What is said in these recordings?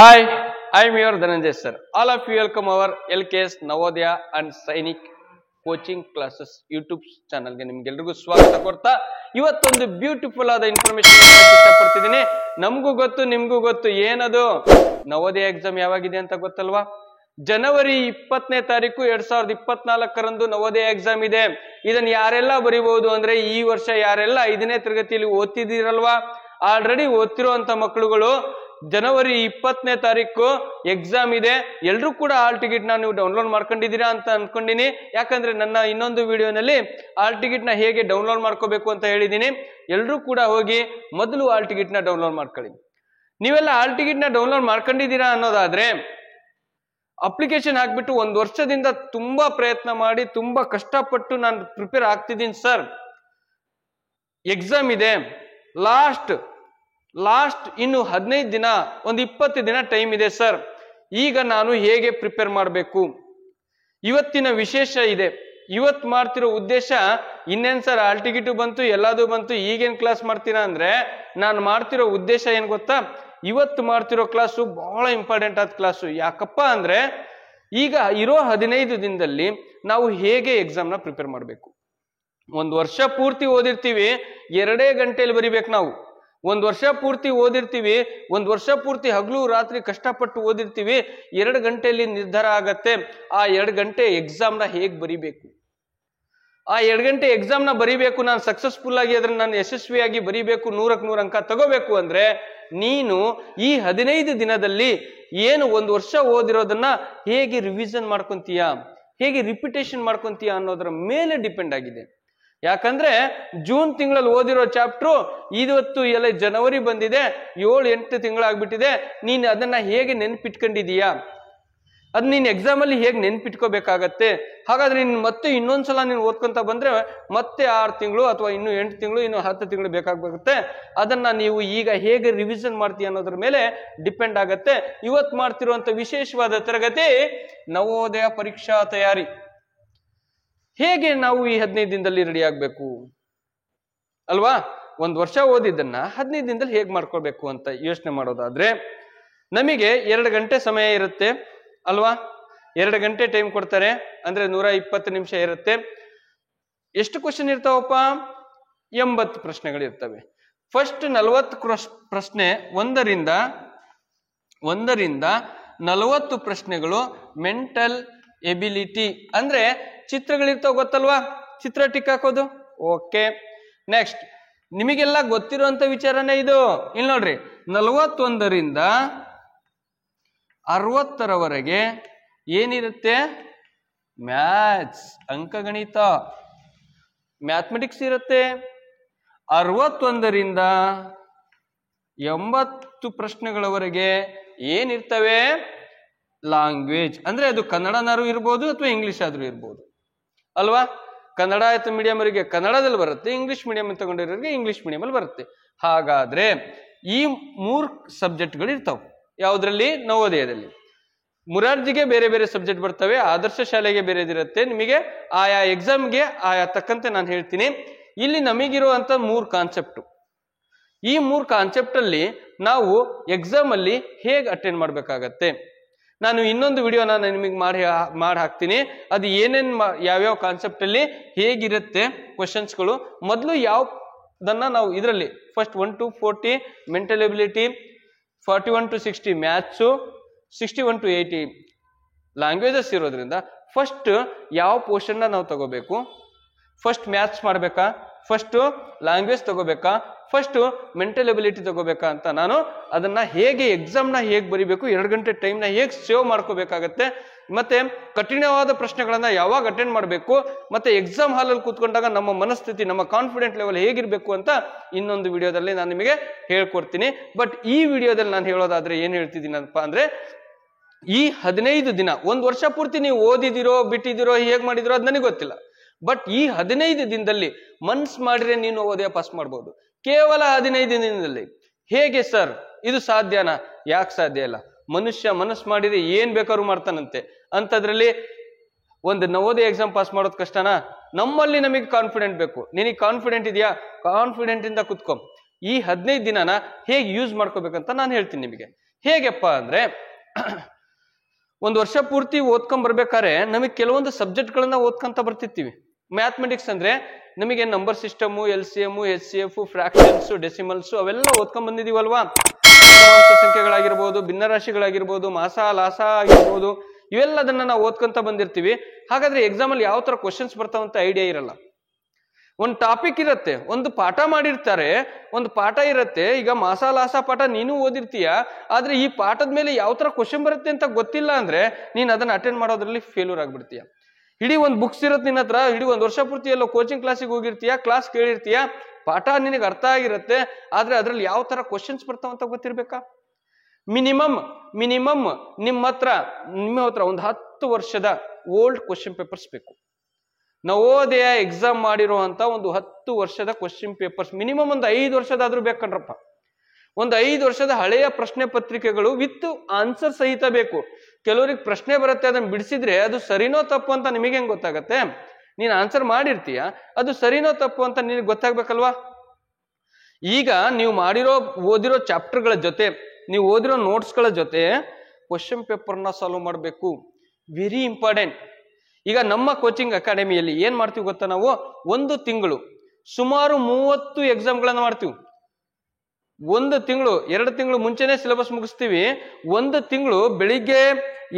Hi, I am your Dhananjay sir. All of you welcome our LKS Navodaya and Sainik coaching classes YouTube ಚಾನಲ್ಗೆ ನಿಮ್ಗೆಲ್ರಿಗೂ ಸ್ವಾಗತ ಕೊಡ್ತಾ ಇವತ್ತೊಂದು beautiful ಆದ information ಇಷ್ಟಪಡ್ತಿದ್ದೀನಿ. ನಮಗೂ ಗೊತ್ತು ನಿಮ್ಗೂ ಗೊತ್ತು ಏನದು ನವೋದಯ ಎಕ್ಸಾಮ್ ಯಾವಾಗಿದೆ ಅಂತ ಗೊತ್ತಲ್ವಾ? ಜನವರಿ 20ನೇ ತಾರೀಕು 2024ರಂದು ನವೋದಯ ಎಕ್ಸಾಮ್ ಇದೆ. ಇದನ್ನ ಯಾರೆಲ್ಲ ಬರೀಬಹುದು ಅಂದ್ರೆ ಈ ವರ್ಷ ಯಾರೆಲ್ಲ 5ನೇ ತರಗತಿಯಲ್ಲಿ ಓದ್ತಿದ್ದೀರಲ್ವಾ, ಆಲ್ರೆಡಿ ಓದ್ತಿರುವಂತ ಮಕ್ಕಳುಗಳು ಜನವರಿ 20ನೇ ತಾರೀಕು ಎಕ್ಸಾಮ್ ಇದೆ. ಎಲ್ರೂ ಕೂಡ ಹಾಲ್ ಟಿಕೆಟ್ ನ ನೀವು ಡೌನ್ಲೋಡ್ ಮಾಡ್ಕೊಂಡಿದ್ದೀರಾ ಅಂತ ಅನ್ಕೊಂಡಿನಿ. ಯಾಕಂದ್ರೆ ನನ್ನ ಇನ್ನೊಂದು ವಿಡಿಯೋನಲ್ಲಿ ಹಾಲ್ ಟಿಕೆಟ್ ನ ಹೇಗೆ ಡೌನ್ಲೋಡ್ ಮಾಡ್ಕೋಬೇಕು ಅಂತ ಹೇಳಿದೀನಿ. ಎಲ್ರೂ ಕೂಡ ಹೋಗಿ ಮೊದಲು ಹಾಲ್ ಟಿಕೆಟ್ ನ ಡೌನ್ಲೋಡ್ ಮಾಡ್ಕೊಳ್ಳಿ. ನೀವೆಲ್ಲ ಹಾಲ್ ಟಿಕೆಟ್ ನ ಡೌನ್ಲೋಡ್ ಮಾಡ್ಕೊಂಡಿದ್ದೀರಾ ಅನ್ನೋದಾದ್ರೆ ಅಪ್ಲಿಕೇಶನ್ ಹಾಕ್ಬಿಟ್ಟು 1 ವರ್ಷದಿಂದ ತುಂಬಾ ಪ್ರಯತ್ನ ಮಾಡಿ ತುಂಬಾ ಕಷ್ಟಪಟ್ಟು ನಾನು ಪ್ರಿಪೇರ್ ಆಗ್ತಿದ್ದೀನಿ ಸರ್, ಎಕ್ಸಾಮ್ ಇದೆ, ಲಾಸ್ಟ್ ಇನ್ನು 15 ದಿನ, ಒಂದು 20 ದಿನ ಟೈಮ್ ಇದೆ ಸರ್, ಈಗ ನಾನು ಹೇಗೆ ಪ್ರಿಪೇರ್ ಮಾಡಬೇಕು? ಇವತ್ತಿನ ವಿಶೇಷ ಇದೆ. ಇವತ್ತು ಮಾಡ್ತಿರೋ ಉದ್ದೇಶ ಇನ್ನೇನ್ ಸರ್, ಹಾಲ್ ಟಿಕೆಟ್ ಬಂತು, ಎಲ್ಲದೂ ಬಂತು, ಈಗೇನ್ ಕ್ಲಾಸ್ ಮಾಡ್ತೀರಾ ಅಂದ್ರೆ ನಾನು ಮಾಡ್ತಿರೋ ಉದ್ದೇಶ ಏನ್ ಗೊತ್ತಾ? ಇವತ್ತು ಮಾಡ್ತಿರೋ ಕ್ಲಾಸು ಬಹಳ ಇಂಪಾರ್ಟೆಂಟ್ ಆದ ಕ್ಲಾಸು. ಯಾಕಪ್ಪ ಅಂದ್ರೆ ಈಗ ಇರೋ 15 ದಿನದಲ್ಲಿ ನಾವು ಹೇಗೆ ಎಕ್ಸಾಮ್ನ ಪ್ರಿಪೇರ್ ಮಾಡಬೇಕು. 1 ವರ್ಷ ಪೂರ್ತಿ ಓದಿರ್ತೀವಿ, 2 ಗಂಟೆಯಲ್ಲಿ ಬರಿಬೇಕು ನಾವು. 1 ವರ್ಷ ಪೂರ್ತಿ ಓದಿರ್ತೀವಿ, 1 ವರ್ಷ ಪೂರ್ತಿ ಹಗಲು ರಾತ್ರಿ ಕಷ್ಟಪಟ್ಟು ಓದಿರ್ತೀವಿ, 2 ಗಂಟೆಯಲ್ಲಿ ನಿರ್ಧಾರ ಆಗತ್ತೆ ಆ 2 ಗಂಟೆ ಎಕ್ಸಾಮ್ನ ಹೇಗೆ ಬರಿಬೇಕು. ಆ 2 ಗಂಟೆ ಎಕ್ಸಾಮ್ನ ಬರಿಬೇಕು, ನಾನು ಸಕ್ಸಸ್ಫುಲ್ ಆಗಿ ಅದನ್ನ ನಾನು ಯಶಸ್ವಿಯಾಗಿ ಬರಿಬೇಕು, 100ಕ್ಕೆ 100 ಅಂಕ ತಗೋಬೇಕು ಅಂದ್ರೆ ನೀನು ಈ 15 ದಿನದಲ್ಲಿ ಏನು 1 ವರ್ಷ ಓದಿರೋದನ್ನ ಹೇಗೆ ರಿವಿಷನ್ ಮಾಡ್ಕೊಂತೀಯಾ, ಹೇಗೆ ರಿಪಿಟೇಷನ್ ಮಾಡ್ಕೊಂತೀಯಾ ಅನ್ನೋದರ ಮೇಲೆ ಡಿಪೆಂಡ್ ಆಗಿದೆ. ಯಾಕಂದ್ರೆ ಜೂನ್ ತಿಂಗಳಲ್ಲಿ ಓದಿರೋ ಚಾಪ್ಟರ್ ಇವತ್ತು ಎಲ್ಲ ಜನವರಿ ಬಂದಿದೆ, 7-8 ತಿಂಗಳಾಗ್ಬಿಟ್ಟಿದೆ. ನೀನು ಅದನ್ನ ಹೇಗೆ ನೆನ್ಪಿಟ್ಕೊಂಡಿದೀಯಾ, ಅದ್ ನೀನ್ ಎಕ್ಸಾಮ್ ಅಲ್ಲಿ ಹೇಗೆ ನೆನ್ಪಿಟ್ಕೋಬೇಕಾಗತ್ತೆ. ಹಾಗಾದ್ರೆ ನೀನ್ ಮತ್ತೆ ಇನ್ನೊಂದ್ಸಲ ನೀನು ಓದ್ಕೊಂತ ಬಂದ್ರೆ ಮತ್ತೆ 6 ತಿಂಗಳು ಅಥವಾ ಇನ್ನು 8 ತಿಂಗಳು, ಇನ್ನು 10 ತಿಂಗಳು ಬೇಕಾಗುತ್ತೆ. ಅದನ್ನ ನೀವು ಈಗ ಹೇಗೆ ರಿವಿಷನ್ ಮಾಡ್ತೀಯ ಅನ್ನೋದ್ರ ಮೇಲೆ ಡಿಪೆಂಡ್ ಆಗತ್ತೆ. ಇವತ್ತು ಮಾಡ್ತಿರುವಂತ ವಿಶೇಷವಾದ ತರಗತಿ ನವೋದಯ ಪರೀಕ್ಷಾ ತಯಾರಿ. ಹೇಗೆ ನಾವು ಈ 15 ದಿನದಲ್ಲಿ ರೆಡಿ ಆಗ್ಬೇಕು ಅಲ್ವಾ? 1 ವರ್ಷ ಓದಿದ್ದನ್ನ 15 ದಿನದಲ್ಲಿ ಹೇಗೆ ಮಾಡ್ಕೊಳ್ಬೇಕು ಅಂತ ಯೋಚನೆ ಮಾಡೋದಾದ್ರೆ ನಮಗೆ 2 ಗಂಟೆ ಸಮಯ ಇರುತ್ತೆ ಅಲ್ವಾ? 2 ಗಂಟೆ ಟೈಮ್ ಕೊಡ್ತಾರೆ ಅಂದ್ರೆ 120 ನಿಮಿಷ ಇರುತ್ತೆ. ಎಷ್ಟು ಕ್ವಶನ್ ಇರ್ತಾವಪ್ಪ? 80 ಪ್ರಶ್ನೆಗಳಿರ್ತವೆ. ಫಸ್ಟ್ 40 ಪ್ರಶ್ನೆ, 1ರಿಂದ 40 ಪ್ರಶ್ನೆಗಳು ಮೆಂಟಲ್ ಎಬಿಲಿಟಿ ಅಂದ್ರೆ ಚಿತ್ರಗಳಿರ್ತಾವ, ಗೊತ್ತಲ್ವಾ? ಚಿತ್ರ ಟಿಕ್ ಹಾಕೋದು. ಓಕೆ, ನೆಕ್ಸ್ಟ್ ನಿಮಗೆಲ್ಲ ಗೊತ್ತಿರುವಂತ ವಿಚಾರನೇ ಇದು. ಇಲ್ಲಿ ನೋಡ್ರಿ, 41ರಿಂದ 60ರವರೆಗೆ ಏನಿರುತ್ತೆ? ಮ್ಯಾಥ್ಸ್, ಅಂಕಗಣಿತ, ಮ್ಯಾಥಮೆಟಿಕ್ಸ್ ಇರುತ್ತೆ. 61ರಿಂದ 80 ಪ್ರಶ್ನೆಗಳವರೆಗೆ ಏನಿರ್ತವೆ? ಲ್ಯಾಂಗ್ವೇಜ್, ಅಂದ್ರೆ ಅದು ಕನ್ನಡನಾರು ಇರ್ಬೋದು ಅಥವಾ ಇಂಗ್ಲಿಷ್ ಆದ್ರೂ ಇರ್ಬೋದು ಅಲ್ವಾ? ಕನ್ನಡ ಮೀಡಿಯಂ ಅವರಿಗೆ ಕನ್ನಡದಲ್ಲಿ ಬರುತ್ತೆ, ಇಂಗ್ಲಿಷ್ ಮೀಡಿಯಂ ತಗೊಂಡಿರೋರಿಗೆ ಇಂಗ್ಲಿಷ್ ಮೀಡಿಯಂ ಅಲ್ಲಿ ಬರುತ್ತೆ. ಹಾಗಾದ್ರೆ ಈ 3 ಸಬ್ಜೆಕ್ಟ್ಗಳು ಇರ್ತಾವೆ. ಯಾವ್ದ್ರಲ್ಲಿ? ನವೋದಯದಲ್ಲಿ. ಮುರಾರ್ಜಿಗೆ ಬೇರೆ ಬೇರೆ ಸಬ್ಜೆಕ್ಟ್ ಬರ್ತವೆ, ಆದರ್ಶ ಶಾಲೆಗೆ ಬೇರೆದಿರುತ್ತೆ. ನಿಮಗೆ ಆಯಾ ಎಕ್ಸಾಮ್ಗೆ ಆಯಾ ತಕ್ಕಂತೆ ನಾನು ಹೇಳ್ತೀನಿ. ಇಲ್ಲಿ ನಮಗಿರುವಂತ 3 ಕಾನ್ಸೆಪ್ಟ್. ಈ 3 ಕಾನ್ಸೆಪ್ಟ್ ಅಲ್ಲಿ ನಾವು ಎಕ್ಸಾಮ್ ಅಲ್ಲಿ ಹೇಗೆ ಅಟೆಂಡ್ ಮಾಡ್ಬೇಕಾಗತ್ತೆ, ನಾನು ಇನ್ನೊಂದು ವಿಡಿಯೋ ನಾನು ನಿಮಗೆ ಮಾಡಿ ಹಾಕ್ತೀನಿ. ಅದು ಯಾವ್ಯಾವ ಕಾನ್ಸೆಪ್ಟ್ ಅಲ್ಲಿ ಹೇಗಿರುತ್ತೆ ಕ್ವಶನ್ಸ್ಗಳು. ಮೊದಲು ಯಾವ್ದನ್ನ ನಾವು ಇದರಲ್ಲಿ first 1 to 40 mental ability, 41 to 60 maths, 61 to 80 languages ಇರೋದ್ರಿಂದ ಫಸ್ಟ್ ಯಾವ ಪೋರ್ಷನ್ ನಾವು ತಗೋಬೇಕು? ಫಸ್ಟ್ ಮ್ಯಾಥ್ಸ್ ಮಾಡ್ಬೇಕಾ, ಫಸ್ಟ್ ಲ್ಯಾಂಗ್ವೇಜ್ ತಗೋಬೇಕಾ, ಫಸ್ಟ್ ಮೆಂಟಲ್ ಎಬಿಲಿಟಿ ತಗೋಬೇಕಾ ಅಂತ ನಾನು ಅದನ್ನ ಹೇಗೆ ಎಕ್ಸಾಮ್ನ ಹೇಗೆ ಬರಿಬೇಕು, 2 ಗಂಟೆ ಟೈಮ್ನ ಹೇಗೆ ಸೇವ್ ಮಾಡ್ಕೋಬೇಕಾಗತ್ತೆ, ಮತ್ತೆ ಕಠಿಣವಾದ ಪ್ರಶ್ನೆಗಳನ್ನ ಯಾವಾಗ ಅಟೆಂಡ್ ಮಾಡಬೇಕು, ಮತ್ತೆ ಎಕ್ಸಾಮ್ ಹಾಲಲ್ಲಿ ಕೂತ್ಕೊಂಡಾಗ ನಮ್ಮ ಮನಸ್ಥಿತಿ, ನಮ್ಮ ಕಾನ್ಫಿಡೆಂಟ್ ಲೆವೆಲ್ ಹೇಗಿರ್ಬೇಕು ಅಂತ ಇನ್ನೊಂದು ವಿಡಿಯೋದಲ್ಲಿ ನಾನು ನಿಮಗೆ ಹೇಳ್ಕೊಡ್ತೀನಿ. ಬಟ್ ಈ ವಿಡಿಯೋದಲ್ಲಿ ನಾನು ಹೇಳೋದಾದ್ರೆ ಏನ್ ಹೇಳ್ತಿದ್ದೀನಪ್ಪ ಅಂದ್ರೆ, ಈ 15 ದಿನ, 1 ವರ್ಷ ಪೂರ್ತಿ ನೀವು ಓದಿದಿರೋ ಬಿಟ್ಟಿದಿರೋ ಹೇಗ್ ಮಾಡಿದಿರೋ ಅದು ನನಗೆ ಗೊತ್ತಿಲ್ಲ. ಬಟ್ ಈ 15 ದಿನದಲ್ಲಿ ಮನ್ಸ್ ಮಾಡಿದ್ರೆ ನೀನು ನವೋದಯ ಪಾಸ್ ಮಾಡ್ಬೋದು. ಕೇವಲ 15 ದಿನದಲ್ಲಿ. ಹೇಗೆ ಸರ್ ಇದು ಸಾಧ್ಯನಾ? ಯಾಕೆ ಸಾಧ್ಯ ಇಲ್ಲ? ಮನುಷ್ಯ ಮನಸ್ಸು ಮಾಡಿದ್ರೆ ಏನ್ ಬೇಕಾದ್ರೂ ಮಾಡ್ತಾನಂತೆ. ಅಂತದ್ರಲ್ಲಿ ಒಂದು ನವೋದಯ ಎಕ್ಸಾಮ್ ಪಾಸ್ ಮಾಡೋದು ಕಷ್ಟನಾ? ನಮ್ಮಲ್ಲಿ ನಮಗೆ ಕಾನ್ಫಿಡೆಂಟ್ ಬೇಕು. ನಿನಗೆ ಕಾನ್ಫಿಡೆಂಟ್ ಇದೆಯಾ? ಕಾನ್ಫಿಡೆಂಟ್ ಇಂದ ಕುತ್ಕೊ. ಈ 15 ದಿನನ ಹೇಗೆ ಯೂಸ್ ಮಾಡ್ಕೋಬೇಕಂತ ನಾನು ಹೇಳ್ತೀನಿ ನಿಮಗೆ. ಹೇಗೆಪ್ಪ ಅಂದ್ರೆ ಒಂದು ವರ್ಷ ಪೂರ್ತಿ ಓದ್ಕೊಂಡ್ ಬರ್ಬೇಕಾದ್ರೆ ನಮಗೆ ಕೆಲವೊಂದು ಸಬ್ಜೆಕ್ಟ್ಗಳನ್ನ ಓದ್ಕೊಂತ ಬರ್ತಿರ್ತೀವಿ. ಮ್ಯಾಥಮೆಟಿಕ್ಸ್ ಅಂದ್ರೆ ನಮಗೆ number system, LCM, HCF, fractions, decimals ಅವೆಲ್ಲ ಓದ್ಕೊಂಡ್ ಬಂದಿದೀವಲ್ವಾ. ಸಂಖ್ಯೆಗಳಾಗಿರ್ಬೋದು, ಭಿನ್ನರಾಶಿಗಳಾಗಿರ್ಬೋದು, ಮಾಸ ಲಾಸ ಆಗಿರ್ಬೋದು, ಇವೆಲ್ಲದನ್ನ ನಾವು ಓದ್ಕೊಂತ ಬಂದಿರ್ತೀವಿ. ಹಾಗಾದ್ರೆ ಎಕ್ಸಾಮ್ ಅಲ್ಲಿ ಯಾವ ತರ ಕ್ವಶನ್ಸ್ ಬರ್ತಾವಂತ ಐಡಿಯಾ ಇರಲ್ಲ. ಒಂದು ಟಾಪಿಕ್ ಇರುತ್ತೆ, ಒಂದು ಪಾಠ ಮಾಡಿರ್ತಾರೆ, ಒಂದು ಪಾಠ ಇರುತ್ತೆ. ಈಗ ಮಾಸ ಲಾಸ ಪಾಠ ನೀನು ಓದಿರ್ತೀಯ, ಆದ್ರೆ ಈ ಪಾಠದ ಮೇಲೆ ಯಾವ ತರ ಕ್ವಶನ್ ಬರುತ್ತೆ ಅಂತ ಗೊತ್ತಿಲ್ಲ ಅಂದ್ರೆ ನೀನ್ ಅದನ್ನ ಅಟೆಂಡ್ ಮಾಡೋದ್ರಲ್ಲಿ ಫೇಲ್ಯೂರ್ ಆಗ್ಬಿಡ್ತೀಯ. ಇಡೀ ಒಂದು ಬುಕ್ಸ್ ಇರುತ್ತೆ ನಿನ್ನ ಹತ್ರ, ಇಡೀ ಒಂದು ವರ್ಷ ಪೂರ್ತಿ ಎಲ್ಲೋ ಕೋಚಿಂಗ್ ಕ್ಲಾಸಿಗೆ ಹೋಗಿರ್ತೀಯ, ಕ್ಲಾಸ್ ಕೇಳಿರ್ತೀಯ, ಪಾಠ ನಿನಗೆ ಅರ್ಥ ಆಗಿರುತ್ತೆ, ಆದ್ರೆ ಅದ್ರಲ್ಲಿ ಯಾವ ತರ ಕ್ವಶನ್ಸ್ ಬರ್ತಾವಂತ ಗೊತ್ತಿರ್ಬೇಕಾ. ಮಿನಿಮಮ್ ನಿಮ್ಮ ಹತ್ರ ಒಂದು 10 ವರ್ಷದ ಓಲ್ಡ್ ಕ್ವಶನ್ ಪೇಪರ್ಸ್ ಬೇಕು. ನವೋದಯ ಎಕ್ಸಾಮ್ ಮಾಡಿರುವಂತ ಒಂದು 10 ವರ್ಷದ ಕ್ವಶನ್ ಪೇಪರ್ಸ್, ಮಿನಿಮಮ್ ಒಂದು 5 ವರ್ಷದಾದ್ರೂ ಬೇಕಂಡ್ರಪ್ಪ. ಒಂದು 5 ವರ್ಷದ ಹಳೆಯ ಪ್ರಶ್ನೆ ಪತ್ರಿಕೆಗಳು ವಿತ್ ಆನ್ಸರ್ ಸಹಿತ ಬೇಕು. ಕೆಲವರಿಗೆ ಪ್ರಶ್ನೆ ಬರುತ್ತೆ, ಅದನ್ನ ಬಿಡಿಸಿದ್ರೆ ಅದು ಸರಿನೋ ತಪ್ಪು ಅಂತ ನಿಮಗೆ ಹೆಂಗ್ ಗೊತ್ತಾಗತ್ತೆ? ನೀನ್ ಆನ್ಸರ್ ಮಾಡಿರ್ತೀಯ, ಅದು ಸರಿನೋ ತಪ್ಪು ಅಂತ ನಿನಗೆ ಗೊತ್ತಾಗ್ಬೇಕಲ್ವಾ. ಈಗ ನೀವು ಓದಿರೋ ಚಾಪ್ಟರ್ಗಳ ಜೊತೆ, ನೀವು ಓದಿರೋ ನೋಟ್ಸ್ಗಳ ಜೊತೆ ಕ್ವಶನ್ ಪೇಪರ್ನ ಸಾಲ್ವ್ ಮಾಡಬೇಕು. Very important. ಈಗ ನಮ್ಮ ಕೋಚಿಂಗ್ ಅಕಾಡೆಮಿಯಲ್ಲಿ ಏನ್ ಮಾಡ್ತೀವಿ ಗೊತ್ತಾ, ನಾವು ಒಂದು ತಿಂಗಳು ಸುಮಾರು 30 ಎಕ್ಸಾಮ್ಗಳನ್ನ ಮಾಡ್ತೀವಿ. 1 ತಿಂಗಳು 2 ತಿಂಗಳು ಮುಂಚೆನೆ ಸಿಲೆಬಸ್ ಮುಗಿಸ್ತೀವಿ. 1 ತಿಂಗಳು ಬೆಳಿಗ್ಗೆ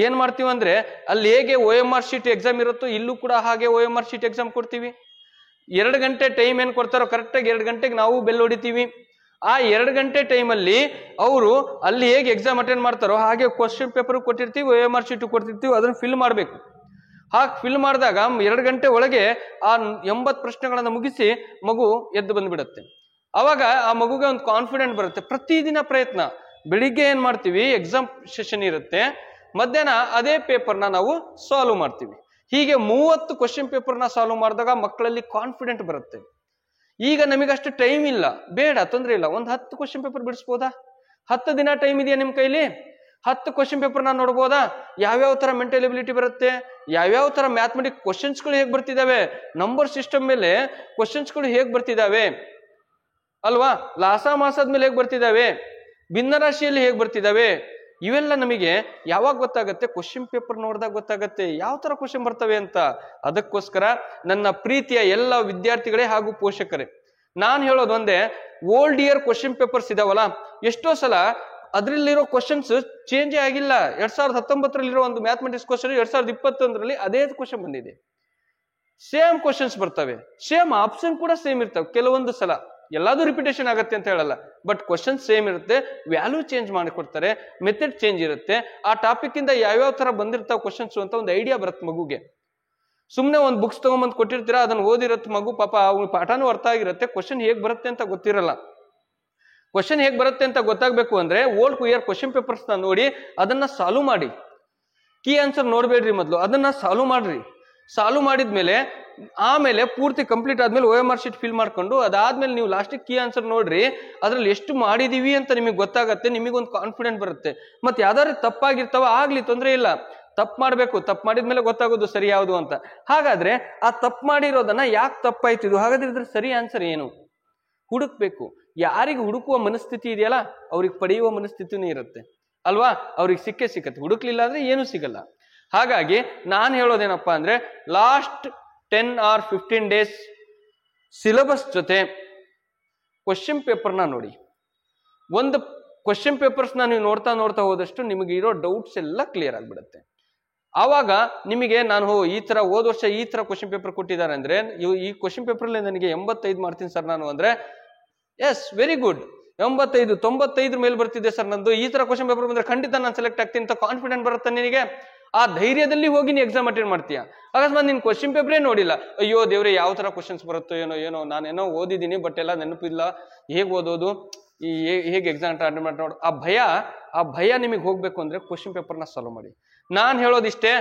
ಏನ್ ಮಾಡ್ತೀವಿ ಅಂದ್ರೆ, ಅಲ್ಲಿ ಹೇಗೆ OMR ಶೀಟ್ ಎಕ್ಸಾಮ್ ಇರುತ್ತೋ ಇಲ್ಲೂ ಕೂಡ ಹಾಗೆ OMR ಶೀಟ್ ಎಕ್ಸಾಮ್ ಕೊಡ್ತೀವಿ. 2 ಗಂಟೆ ಟೈಮ್ ಏನ್ ಕೊಡ್ತಾರೋ ಕರೆಕ್ಟಾಗಿ 2 ಗಂಟೆಗೆ ನಾವು ಬೆಲ್ ಹೊಡಿತೀವಿ. ಆ 2 ಗಂಟೆ ಟೈಮಲ್ಲಿ ಅವರು ಅಲ್ಲಿ ಹೇಗೆ ಎಕ್ಸಾಮ್ ಅಟೆಂಡ್ ಮಾಡ್ತಾರೋ ಹಾಗೆ ಕ್ವಶನ್ ಪೇಪರ್ ಕೊಟ್ಟಿರ್ತೀವಿ, OMR ಶೀಟ್ ಕೊಟ್ಟಿರ್ತೀವಿ, ಅದನ್ನ ಫಿಲ್ ಮಾಡ್ಬೇಕು. ಹಾಗೆ ಫಿಲ್ ಮಾಡಿದಾಗ 2 ಗಂಟೆ ಒಳಗೆ ಆ 80 ಪ್ರಶ್ನೆಗಳನ್ನ ಮುಗಿಸಿ ಮಗು ಎದ್ದು ಬಂದ್ಬಿಡತ್ತೆ. ಅವಾಗ ಆ ಮಗುಗೆ ಒಂದು ಕಾನ್ಫಿಡೆಂಟ್ ಬರುತ್ತೆ. ಪ್ರತಿದಿನ ಪ್ರಯತ್ನ. ಬೆಳಿಗ್ಗೆ ಏನ್ ಮಾಡ್ತೀವಿ, ಎಕ್ಸಾಮ್ ಸೆಷನ್ ಇರುತ್ತೆ, ಮಧ್ಯಾಹ್ನ ಅದೇ ಪೇಪರ್ನ ನಾವು ಸಾಲ್ವ್ ಮಾಡ್ತೀವಿ. ಹೀಗೆ 30 ಕ್ವಶನ್ ಪೇಪರ್ನ ಸಾಲ್ವ್ ಮಾಡಿದಾಗ ಮಕ್ಕಳಲ್ಲಿ ಕಾನ್ಫಿಡೆಂಟ್ ಬರುತ್ತೆ. ಈಗ ನಮಗಷ್ಟು ಟೈಮ್ ಇಲ್ಲ, ಬೇಡ, ತೊಂದರೆ ಇಲ್ಲ, ಒಂದು 10 ಕ್ವಶನ್ ಪೇಪರ್ ಬಿಡಿಸ್ಬೋದಾ? 10 ದಿನ ಟೈಮ್ ಇದೆಯಾ ನಿಮ್ ಕೈಲಿ? 10 ಕ್ವಶನ್ ಪೇಪರ್ ನಾನು ನೋಡ್ಬೋದಾ? ಯಾವ್ಯಾವ ತರ ಮೆಂಟಲ್ ಎಬಿಲಿಟಿ ಬರುತ್ತೆ, ಯಾವ್ಯಾವ ತರ ಮ್ಯಾಥಮೆಟಿಕ್ ಕ್ವಶನ್ಸ್ಗಳು ಹೇಗೆ ಬರ್ತಿದಾವೆ, ನಂಬರ್ ಸಿಸ್ಟಮ್ ಮೇಲೆ ಕ್ವಶನ್ಸ್ಗಳು ಹೇಗೆ ಬರ್ತಿದಾವೆ ಅಲ್ವಾ, ಲಾಸ ಮಾಸದ ಮೇಲೆ ಹೇಗೆ ಬರ್ತಿದಾವೆ, ಭಿನ್ನರಾಶಿಯಲ್ಲಿ ಹೇಗೆ ಬರ್ತಿದಾವೆ, ಇವೆಲ್ಲ ನಮಗೆ ಯಾವಾಗ ಗೊತ್ತಾಗತ್ತೆ? ಕ್ವಶನ್ ಪೇಪರ್ ನೋಡಿದಾಗ ಗೊತ್ತಾಗತ್ತೆ ಯಾವ ತರ ಕ್ವಶನ್ ಬರ್ತವೆ ಅಂತ. ಅದಕ್ಕೋಸ್ಕರ ನನ್ನ ಪ್ರೀತಿಯ ಎಲ್ಲ ವಿದ್ಯಾರ್ಥಿಗಳೇ ಹಾಗೂ ಪೋಷಕರೇ, ನಾನು ಹೇಳೋದು ಒಂದೇ, ಓಲ್ಡ್ ಇಯರ್ ಕ್ವಶನ್ ಪೇಪರ್ಸ್ ಇದಾವಲ್ಲ, ಎಷ್ಟೋ ಸಲ ಅದ್ರಲ್ಲಿರೋ ಕ್ವಶನ್ಸ್ ಚೇಂಜೇ ಆಗಿಲ್ಲ. 2019 ಒಂದು ಮ್ಯಾಥಮೆಟಿಕ್ಸ್ ಕ್ವಶನ್ 2021 ಅದೇ ಕ್ವಶನ್ ಬಂದಿದೆ. ಸೇಮ್ ಕ್ವಶನ್ಸ್ ಬರ್ತವೆ, ಸೇಮ್ ಆಪ್ಷನ್ ಕೂಡ ಸೇಮ್ ಇರ್ತವೆ. ಕೆಲವೊಂದು ಸಲ ಎಲ್ಲಾದ್ರೂ ರಿಪಿಟೇಷನ್ ಆಗತ್ತೆ ಅಂತ ಹೇಳಲ್ಲ, ಬಟ್ ಕ್ವಶನ್ ಸೇಮ್ ಇರುತ್ತೆ, ವ್ಯಾಲ್ಯೂ ಚೇಂಜ್ ಮಾಡಿಕೊಡ್ತಾರೆ, ಮೆಥಡ್ ಚೇಂಜ್ ಇರುತ್ತೆ. ಆ ಟಾಪಿಕ್ ಇಂದ ಯಾವ್ಯಾವ ತರ ಬಂದಿರ್ತಾವ ಕ್ವಶನ್ಸ್ ಅಂತ ಒಂದು ಐಡಿಯಾ ಬರುತ್ತೆ ಮಗುಗೆ. ಸುಮ್ನೆ ಒಂದು ಬುಕ್ಸ್ ತಗೊಂಬಂದು ಕೊಟ್ಟಿರ್ತೀರಾ, ಅದನ್ನ ಓದಿರತ್ತೆ ಮಗು, ಪಾಪ ಅವ್ನ ಪಾಠನೂ ಅರ್ಥ ಆಗಿರುತ್ತೆ, ಕ್ವಶನ್ ಹೇಗ್ ಬರುತ್ತೆ ಅಂತ ಗೊತ್ತಿರಲ್ಲ. ಕ್ವಶನ್ ಹೇಗೆ ಬರುತ್ತೆ ಅಂತ ಗೊತ್ತಾಗಬೇಕು ಅಂದ್ರೆ ಓಲ್ಡ್ ಇಯರ್ ಕ್ವಶನ್ ಪೇಪರ್ಸ್ ನ ನೋಡಿ ಅದನ್ನ ಸಾಲ್ವ್ ಮಾಡಿ. ಕೀ ಆನ್ಸರ್ ನೋಡ್ಬೇಡ್ರಿ, ಮೊದಲು ಅದನ್ನ ಸಾಲ್ವ್ ಮಾಡ್ರಿ. ಸಾಲ್ವ್ ಮಾಡಿದ್ಮೇಲೆ ಆಮೇಲೆ ಪೂರ್ತಿ ಕಂಪ್ಲೀಟ್ ಆದ್ಮೇಲೆ OMR ಶೀಟ್ ಫಿಲ್ ಮಾಡ್ಕೊಂಡು ಅದಾದ್ಮೇಲೆ ನೀವು ಲಾಸ್ಟಿಗೆ ಕೀ ಆನ್ಸರ್ ನೋಡ್ರಿ, ಅದ್ರಲ್ಲಿ ಎಷ್ಟು ಮಾಡಿದೀವಿ ಅಂತ ನಿಮಗೆ ಗೊತ್ತಾಗತ್ತೆ, ನಿಮಗೊಂದು ಕಾನ್ಫಿಡೆಂಟ್ ಬರುತ್ತೆ. ಮತ್ತೆ ಯಾವ್ದಾದ್ರು ತಪ್ಪಾಗಿರ್ತಾವ ಆಗ್ಲಿ, ತೊಂದರೆ ಇಲ್ಲ, ತಪ್ಪು ಮಾಡ್ಬೇಕು, ತಪ್ಪು ಮಾಡಿದ್ಮೇಲೆ ಗೊತ್ತಾಗೋದು ಸರಿ ಯಾವುದು ಅಂತ. ಹಾಗಾದ್ರೆ ಆ ತಪ್ಪು ಮಾಡಿರೋದನ್ನ ಯಾಕೆ ತಪ್ಪಾಯ್ತಿದ್ದು, ಹಾಗಾದ್ರೆ ಇದ್ರ ಸರಿ ಆನ್ಸರ್ ಏನು ಹುಡುಕ್ಬೇಕು. ಯಾರಿಗೆ ಹುಡುಕುವ ಮನಸ್ಥಿತಿ ಇದೆಯಲ್ಲ ಅವ್ರಿಗೆ ಪಡೆಯುವ ಮನಸ್ಥಿತಿನೂ ಇರುತ್ತೆ ಅಲ್ವಾ, ಅವ್ರಿಗೆ ಸಿಕ್ಕತ್ತೆ. ಹುಡುಕ್ಲಿಲ್ಲ ಅಂದ್ರೆ ಏನು ಸಿಗಲ್ಲ. ಹಾಗಾಗಿ ನಾನು ಹೇಳೋದೇನಪ್ಪಾ ಅಂದ್ರೆ, ಲಾಸ್ಟ್ 10 or 15 ಡೇಸ್ ಸಿಲೆಬಸ್ ಜೊತೆ ಕ್ವಶನ್ ಪೇಪರ್ನ ನೋಡಿ. ಒಂದು ಕ್ವಶನ್ ಪೇಪರ್ಸ್ನ ನೀವು ನೋಡ್ತಾ ಹೋದಷ್ಟು ನಿಮಗೆ ಇರೋ ಡೌಟ್ಸ್ ಎಲ್ಲ ಕ್ಲಿಯರ್ ಆಗ್ಬಿಡುತ್ತೆ. ಆವಾಗ ನಿಮಗೆ ನಾನು ಈ ತರ ಹೋದ ವರ್ಷ ಈ ತರ ಕ್ವಶನ್ ಪೇಪರ್ ಕೊಟ್ಟಿದ್ದಾರೆ ಅಂದ್ರೆ, ಈ ಕ್ವಶನ್ ಪೇಪರ್ ನನಗೆ 85 ಮಾಡ್ತೀನಿ ಸರ್ ನಾನು ಅಂದ್ರೆ, ಎಸ್ ವೆರಿ ಗುಡ್, 85 95 ಮೇಲೆ ಬರ್ತಿದೆ ಸರ್ ನಂದು, ಈ ತರ ಕ್ವಶನ್ ಪೇಪರ್ ಬಂದ್ರೆ ಖಂಡಿತ ನಾನು ಸೆಲೆಕ್ಟ್ ಆಗ್ತೀನಿ ಅಂತ ಕಾನ್ಫಿಡೆಂಟ್ ಬರುತ್ತೆ ನಿನಗೆ. ಆ ಧೈರ್ಯದಲ್ಲಿ ಹೋಗಿ ನೀ ಎಕ್ಸಾಮ್ ಅಟೆಂಡ್ ಮಾಡ್ತೀಯ. ಅಕಸ್ಮಾತ್ ನೀನ್ ಕ್ವಶನ್ ಪೇಪರೇ ನೋಡಿಲ್ಲ, ಅಯ್ಯೋ ದೇವ್ರೆ ಯಾವ ತರ ಕ್ವಶನ್ಸ್ ಬರುತ್ತೋ ಏನೋ ನಾನೇನೋ ಓದಿದ್ದೀನಿ ಬಟ್ ಎಲ್ಲ ನೆನಪಿಲ್ಲ, ಹೇಗೆ ಓದೋದು, ಹೇಗೆ ಎಕ್ಸಾಮ್ ಅಟೆಂಡ್ ಮಾಡಿ ನೋಡು, ಆ ಭಯ ನಿಮಗೆ ಹೋಗ್ಬೇಕು ಅಂದ್ರೆ ಕ್ವಶನ್ ಪೇಪರ್ನ ಸಾಲ್ವ್ ಮಾಡಿ. ನಾನು ಹೇಳೋದಿಷ್ಟೇ,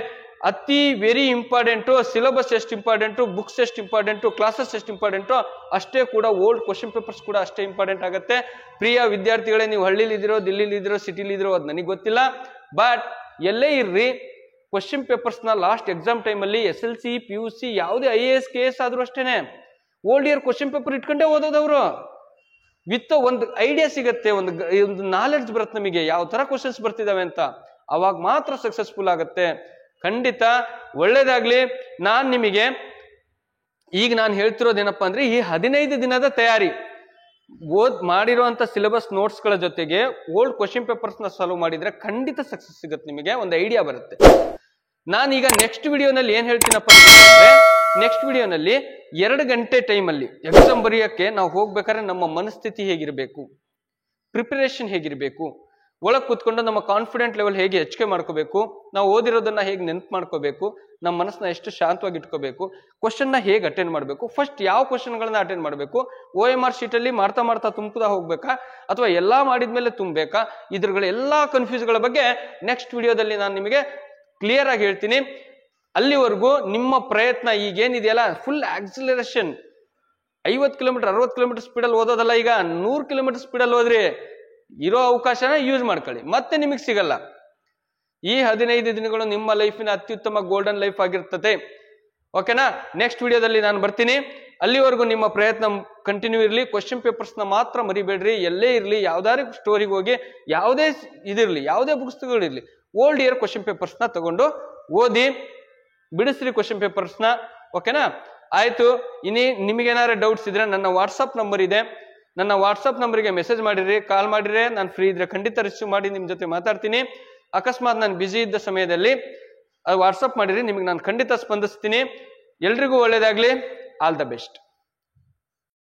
ಅತಿ ವೆರಿ ಇಂಪಾರ್ಟೆಂಟು, ಸಿಲೆಬಸ್ ಎಷ್ಟು ಇಂಪಾರ್ಟೆಂಟು, ಬುಕ್ಸ್ ಎಷ್ಟು ಇಂಪಾರ್ಟೆಂಟು, ಕ್ಲಾಸಸ್ ಎಷ್ಟು ಇಂಪಾರ್ಟೆಂಟು, ಅಷ್ಟೇ ಕೂಡ ಓಲ್ಡ್ ಕ್ವಶನ್ ಪೇಪರ್ಸ್ ಕೂಡ ಅಷ್ಟೇ ಇಂಪಾರ್ಟೆಂಟ್ ಆಗುತ್ತೆ. ಪ್ರಿಯ ವಿದ್ಯಾರ್ಥಿಗಳೇ, ನೀವು ಹಳ್ಳಿಲಿದ್ದೀರೋ, ದಿಲ್ಲಿಲಿದ್ದೀರೋ, ಸಿಟಿಲಿದ್ದೀರೋ ಅದು ನನಗೆ ಗೊತ್ತಿಲ್ಲ, ಬಟ್ ಎಲ್ಲೇ ಇರ್ರಿ, ಕ್ವಶನ್ ಪೇಪರ್ಸ್ನ ಲಾಸ್ಟ್ ಎಕ್ಸಾಮ್ ಟೈಮಲ್ಲಿ SLC PUC ಯಾವುದೇ IAS KS ಆದ್ರೂ ಅಷ್ಟೇನೆ ಓಲ್ಡ್ ಇಯರ್ ಕ್ವಶನ್ ಪೇಪರ್ ಇಟ್ಕೊಂಡೇ ಓದೋದವ್ರು. ವಿತ್ ಒಂದು ಐಡಿಯಾ ಸಿಗತ್ತೆ, ಒಂದು ನಾಲೆಡ್ಜ್ ಬರುತ್ತೆ ನಮಗೆ ಯಾವ ತರ ಕ್ವಶನ್ಸ್ ಬರ್ತಿದಾವೆ ಅಂತ. ಅವಾಗ ಮಾತ್ರ ಸಕ್ಸಸ್ಫುಲ್ ಆಗತ್ತೆ. ಖಂಡಿತ ಒಳ್ಳೇದಾಗ್ಲಿ. ನಾನ್ ನಿಮಗೆ ಈಗ ನಾನು ಹೇಳ್ತಿರೋದೇನಪ್ಪಾ ಅಂದ್ರೆ ಈ 15 ದಿನದ ತಯಾರಿ ಮಾಡಿರುವಂತ ಸಿಲೆಬಸ್ ನೋಟ್ಸ್ ಗಳ ಜೊತೆಗೆ ಓಲ್ಡ್ ಕ್ವಶನ್ ಪೇಪರ್ಸ್ ನ ಸಾಲ್ವ್ ಮಾಡಿದ್ರೆ ಖಂಡಿತ ಸಕ್ಸಸ್ ಸಿಗುತ್ತೆ, ನಿಮಗೆ ಒಂದು ಐಡಿಯಾ ಬರುತ್ತೆ. ನಾನೀಗ ನೆಕ್ಸ್ಟ್ ವಿಡಿಯೋನಲ್ಲಿ ಏನ್ ಹೇಳ್ತೀನಪ್ಪ ಅಂದ್ರೆ, ನೆಕ್ಸ್ಟ್ ವಿಡಿಯೋನಲ್ಲಿ 2 ಗಂಟೆ ಟೈಮಲ್ಲಿ ಎಕ್ಸಾಮ್ ಬರೆಯಕ್ಕೆ ನಾವು ಹೋಗ್ಬೇಕಾದ್ರೆ ನಮ್ಮ ಮನಸ್ಥಿತಿ ಹೇಗಿರ್ಬೇಕು, ಪ್ರಿಪರೇಷನ್ ಹೇಗಿರ್ಬೇಕು, ಒಳಗೆ ಕೂತ್ಕೊಂಡು ನಮ್ಮ ಕಾನ್ಫಿಡೆಂಟ್ ಲೆವೆಲ್ ಹೇಗೆ ಹೆಚ್ಚಿಗೆ ಮಾಡ್ಕೋಬೇಕು, ನಾವು ಓದಿರೋದನ್ನ ಹೇಗೆ ನೆನಪು ಮಾಡ್ಕೋಬೇಕು, ನಮ್ಮ ಮನಸ್ಸನ್ನ ಎಷ್ಟು ಶಾಂತವಾಗಿ ಇಟ್ಕೋಬೇಕು, ಕ್ವಶನ್ನ ಹೇಗೆ ಅಟೆಂಡ್ ಮಾಡಬೇಕು, ಫಸ್ಟ್ ಯಾವ ಕ್ವಶನ್ಗಳನ್ನ ಅಟೆಂಡ್ ಮಾಡಬೇಕು, OMR ಶೀಟ್ ಅಲ್ಲಿ ಮಾಡ್ತಾ ತುಂಬುತ್ತಾ ಹೋಗ್ಬೇಕಾ ಅಥವಾ ಎಲ್ಲಾ ಮಾಡಿದ್ಮೇಲೆ ತುಂಬಬೇಕಾ, ಇದ್ರಗಳ ಎಲ್ಲಾ ಕನ್ಫ್ಯೂಸ್ಗಳ ಬಗ್ಗೆ ನೆಕ್ಸ್ಟ್ ವಿಡಿಯೋದಲ್ಲಿ ನಾನು ನಿಮಗೆ ಕ್ಲಿಯರ್ ಆಗಿ ಹೇಳ್ತೀನಿ. ಅಲ್ಲಿವರೆಗೂ ನಿಮ್ಮ ಪ್ರಯತ್ನ ಈಗೇನಿದೆಯಲ್ಲ ಫುಲ್ ಆಕ್ಸಿಲರೇಷನ್, 50 ಕಿಲೋಮೀಟರ್ 60 ಕಿಲೋಮೀಟರ್ ಸ್ಪೀಡಲ್ಲಿ ಓದೋದಲ್ಲ, ಈಗ 100 ಕಿಲೋಮೀಟರ್ ಸ್ಪೀಡಲ್ಲಿ ಹೋದ್ರಿ ಇರೋ ಅವಕಾಶನ ಯೂಸ್ ಮಾಡ್ಕೊಳ್ಳಿ, ಮತ್ತೆ ನಿಮಗೆ ಸಿಗಲ್ಲ. ಈ 15 ದಿನಗಳು ನಿಮ್ಮ ಲೈಫಿನ ಅತ್ಯುತ್ತಮ ಗೋಲ್ಡನ್ ಲೈಫ್ ಆಗಿರ್ತದೆ. ಓಕೆನಾ? ನೆಕ್ಸ್ಟ್ ವಿಡಿಯೋದಲ್ಲಿ ನಾನು ಬರ್ತೀನಿ. ಅಲ್ಲಿವರೆಗೂ ನಿಮ್ಮ ಪ್ರಯತ್ನ ಕಂಟಿನ್ಯೂ ಇರಲಿ. ಕ್ವಶನ್ ಪೇಪರ್ಸ್ ನ ಮಾತ್ರ ಮರಿಬೇಡ್ರಿ. ಎಲ್ಲೇ ಇರಲಿ, ಯಾವ್ದಾದ್ರು ಸ್ಟೋರಿಗೆ ಹೋಗಿ, ಯಾವುದೇ ಇದಿರ್ಲಿ, ಯಾವುದೇ ಪುಸ್ತಕಗಳಿರ್ಲಿ, ಓಲ್ಡ್ ಇಯರ್ ಕ್ವಶನ್ ಪೇಪರ್ಸ್ ನ ತಗೊಂಡು ಓದಿ ಬಿಡಿಸ್ರಿ ಕ್ವಶನ್ ಪೇಪರ್ಸ್ ನ. ಓಕೆನಾ? ಆಯ್ತು. ನಿಮಗೇನಾದ್ರು ಡೌಟ್ಸ್ ಇದ್ರೆ ನನ್ನ ವಾಟ್ಸಪ್ ನಂಬರ್ ಇದೆ, ನನ್ನ ವಾಟ್ಸಪ್ ನಂಬರ್ಗೆ ಮೆಸೇಜ್ ಮಾಡಿರಿ, ಕಾಲ್ ಮಾಡಿರಿ. ನಾನು ಫ್ರೀ ಇದ್ರೆ ಖಂಡಿತ ರಿಸೀವ್ ಮಾಡಿ ನಿಮ್ ಜೊತೆ ಮಾತಾಡ್ತೀನಿ. ಅಕಸ್ಮಾತ್ ನಾನು ಬಿಸಿ ಇದ್ದ ಸಮಯದಲ್ಲಿ ವಾಟ್ಸಪ್ ಮಾಡಿರಿ, ನಿಮಗೆ ನಾನು ಖಂಡಿತ ಸ್ಪಂದಿಸ್ತೀನಿ. ಎಲ್ರಿಗೂ ಒಳ್ಳೇದಾಗ್ಲಿ. All the best.